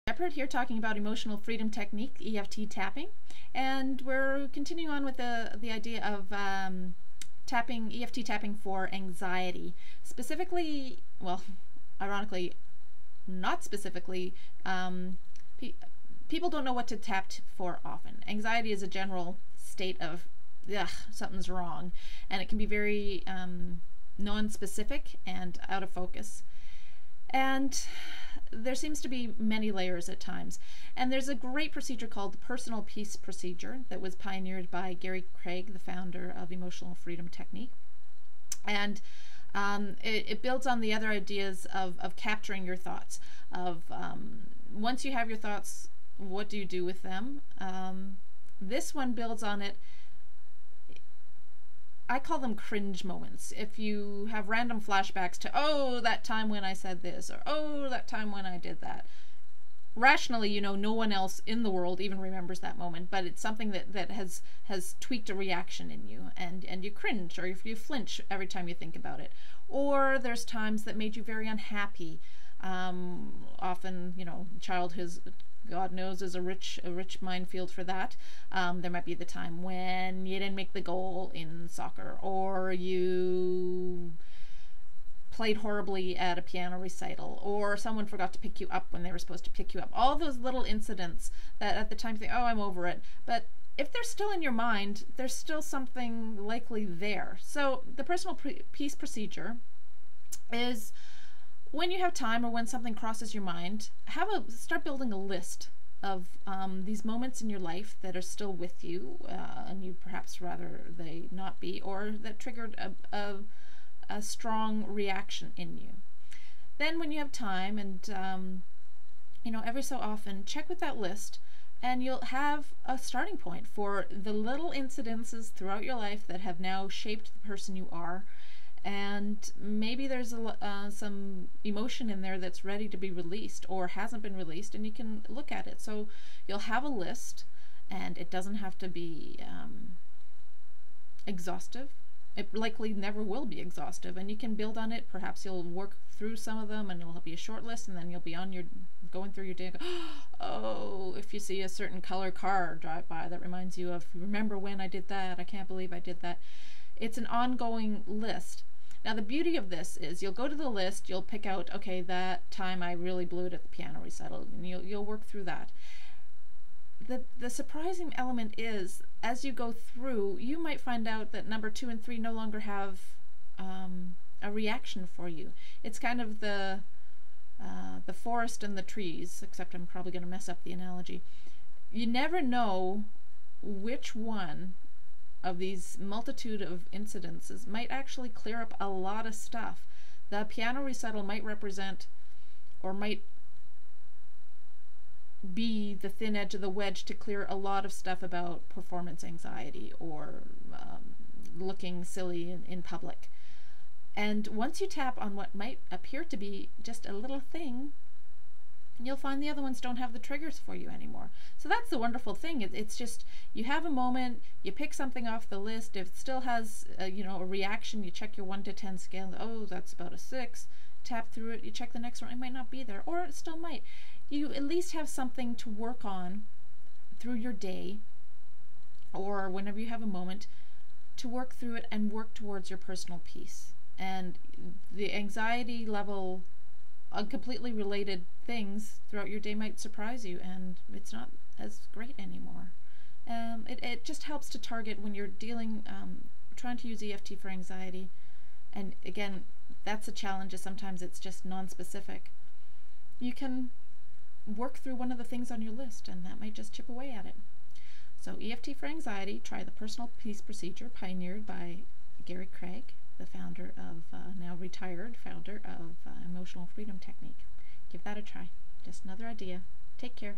Shepard here talking about emotional freedom technique, EFT tapping, and we're continuing on with the idea of tapping, EFT tapping for anxiety. Specifically, well, ironically, not specifically, people don't know what to tap for often. Anxiety is a general state of, ugh, something's wrong, and it can be very non-specific and out of focus. And there seems to be many layers at times. And there's a great procedure called the personal peace procedure that was pioneered by Gary Craig, the founder of Emotional Freedom Technique. And it builds on the other ideas of capturing your thoughts, of once you have your thoughts, what do you do with them? This one builds on it. I call them cringe moments. If you have random flashbacks to, oh, that time when I said this, or oh, that time when I did that. Rationally, you know, no one else in the world even remembers that moment, but it's something that has tweaked a reaction in you, and you cringe, or if you flinch every time you think about it. Or there's times that made you very unhappy. Often, you know, childhood, God knows, is a rich minefield for that. There might be the time when you didn't make the goal in soccer, or you played horribly at a piano recital, or someone forgot to pick you up when they were supposed to pick you up. All those little incidents that at the time you think, oh, I'm over it. But if they're still in your mind, there's still something likely there. So the personal peace procedure is, when you have time or when something crosses your mind, start building a list of these moments in your life that are still with you, and you perhaps rather they not be, or that triggered a strong reaction in you. Then when you have time, and you know, every so often, check with that list, and you'll have a starting point for the little incidences throughout your life that have now shaped the person you are. And maybe there's some emotion in there that's ready to be released or hasn't been released, and you can look at it. So you'll have a list, and it doesn't have to be exhaustive. It likely never will be exhaustive, and you can build on it. Perhaps you'll work through some of them, and it'll be a short list, and then you'll be on going through your day and go, oh, if you see a certain color car drive by that reminds you of, remember when I did that, I can't believe I did that. It's an ongoing list. Now the beauty of this is you'll go to the list, you'll pick out, okay, that time I really blew it at the piano recital, and you'll work through that. The surprising element is, as you go through, you might find out that number 2 and 3 no longer have a reaction for you. It's kind of the forest and the trees, except I'm probably going to mess up the analogy. You never know which one of these multitude of incidences might actually clear up a lot of stuff. The piano recital might represent, or might be the thin edge of the wedge to clear a lot of stuff about performance anxiety, or looking silly in public. And once you tap on what might appear to be just a little thing, you'll find the other ones don't have the triggers for you anymore. So that's the wonderful thing. It's just, you have a moment, you pick something off the list. If it still has you know, a reaction, you check your 1 to 10 scale. Oh, that's about a 6. Tap through it, you check the next one, it might not be there, or it still might. You at least have something to work on through your day, or whenever you have a moment, to work through it and work towards your personal peace. And the anxiety level on completely related things throughout your day might surprise you, and it's not as great anymore. It just helps to target when you're trying to use EFT for anxiety. And again, that's a challenge, is sometimes it's just non-specific. You can work through one of the things on your list, and that might just chip away at it. So EFT for anxiety, try the personal peace procedure pioneered by Gary Craig, the founder of, now retired founder of Emotional Freedom Technique. Give that a try. Just another idea. Take care.